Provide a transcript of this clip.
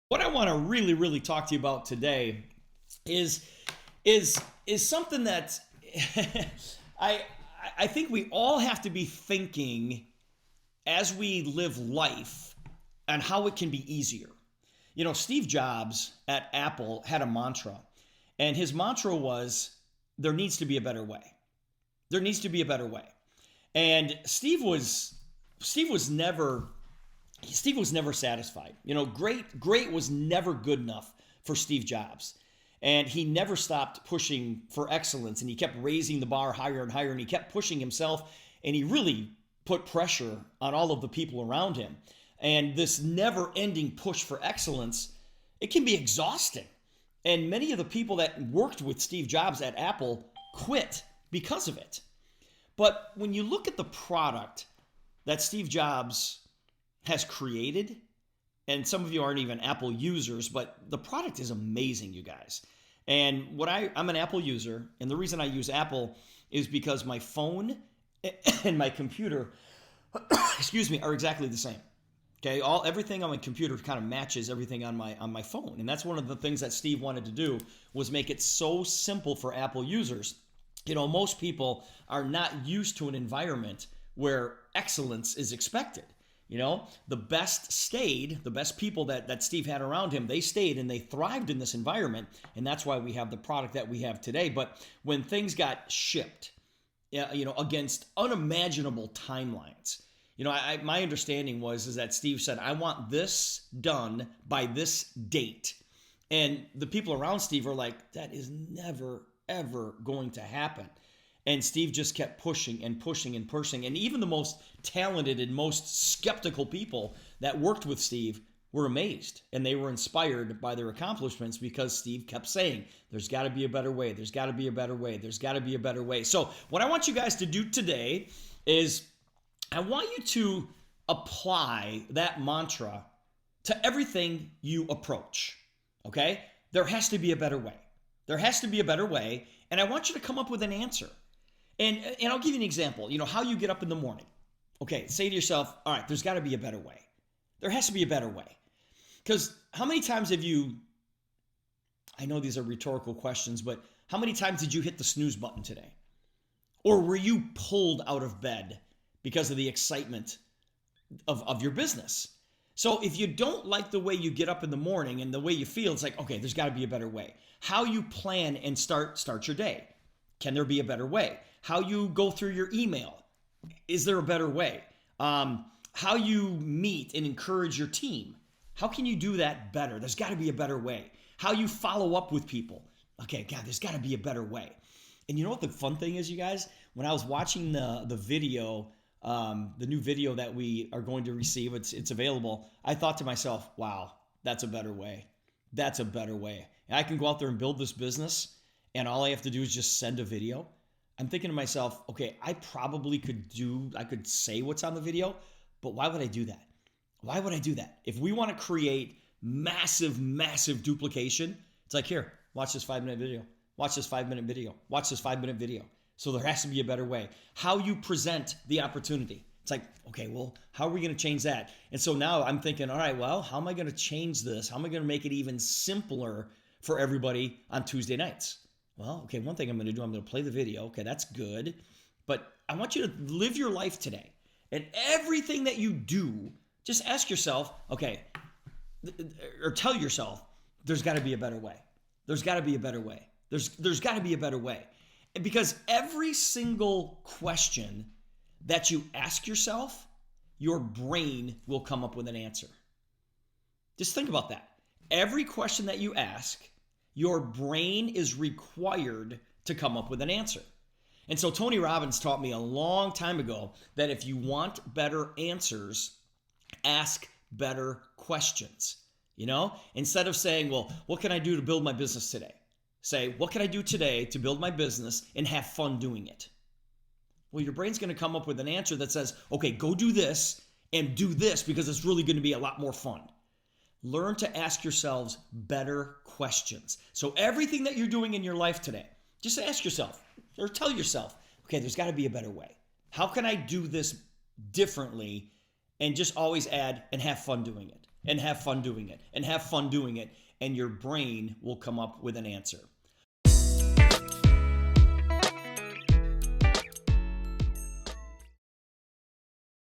What I want to really talk to you about today is is something that I I think we all have to be thinking as we live life and how it can be easier. You know, Steve Jobs at Apple had a mantra, and his mantra was there needs to be a better way. There needs to be a better way. And Steve was never Steve was never satisfied. You know, great was never good enough for Steve Jobs. And he never stopped pushing for excellence, and he kept raising the bar higher and higher, and he kept pushing himself, and he really put pressure on all of the people around him. And this never-ending push for excellence, it can be exhausting. And many of the people that worked with Steve Jobs at Apple quit because of it. But when you look at the product that Steve Jobs has created, and some of you aren't even Apple users, but the product is amazing, you guys. And I'm an Apple user, and the reason I use Apple is because my phone and my computer, excuse me, are exactly the same. Okay, everything on my computer kind of matches everything on my phone, and that's one of the things that Steve wanted to do was make it so simple for Apple users. You know, most people are not used to an environment where excellence is expected. You know, the best people that Steve had around him, they stayed and they thrived in this environment. And that's why we have the product that we have today. But when things got shipped, you know, against unimaginable timelines, you know, my understanding is that Steve said, I want this done by this date. And the people around Steve are like, that is never, ever going to happen. And Steve just kept pushing and pushing and pushing. And even the most talented and most skeptical people that worked with Steve were amazed. And they were inspired by their accomplishments because Steve kept saying, there's got to be a better way. There's got to be a better way. There's got to be a better way. So what I want you guys to do today is I want you to apply that mantra to everything you approach. Okay? There has to be a better way. There has to be a better way. And I want you to come up with an answer. And I'll give you an example. You know, how you get up in the morning. Okay, say to yourself, all right, there's got to be a better way. There has to be a better way. Because how many times have you, I know these are rhetorical questions, but how many times did you hit the snooze button today? Or were you pulled out of bed because of the excitement of your business? So if you don't like the way you get up in the morning and the way you feel, it's like, okay, there's got to be a better way. How you plan and start your day. Can there be a better way? How you go through your email. Is there a better way? How you meet and encourage your team. How can you do that better? There's got to be a better way. How you follow up with people. Okay, God, there's got to be a better way. And you know what the fun thing is, you guys? When I was watching the video, the new video that we are going to receive, it's available, I thought to myself, wow, that's a better way. That's a better way. And I can go out there and build this business, and all I have to do is just send a video. I'm thinking to myself, okay, I could say what's on the video, but why would I do that? Why would I do that? If we want to create massive duplication, it's like, here, watch this 5-minute video. Watch this 5-minute video. Watch this 5-minute video. So there has to be a better way. How you present the opportunity. It's like, okay, well, how are we going to change that? And so now I'm thinking, all right, well, how am I going to change this? How am I going to make it even simpler for everybody on Tuesday nights? Well, okay, one thing I'm going to do, I'm going to play the video. Okay, that's good. But I want you to live your life today. And everything that you do, just ask yourself, okay, or tell yourself, there's got to be a better way. There's got to be a better way. There's got to be a better way. Because every single question that you ask yourself, your brain will come up with an answer. Just think about that. Every question that you ask, your brain is required to come up with an answer. And so Tony Robbins taught me a long time ago that if you want better answers, ask better questions. You know, instead of saying, well, what can I do to build my business today? Say, what can I do today to build my business and have fun doing it? Well, your brain's going to come up with an answer that says, okay, go do this and do this because it's really going to be a lot more fun. Learn to ask yourselves better questions. So everything that you're doing in your life today, just ask yourself or tell yourself, okay, there's got to be a better way. How can I do this differently and just always add and have fun doing it? and have fun doing it, and have fun doing it, and your brain will come up with an answer.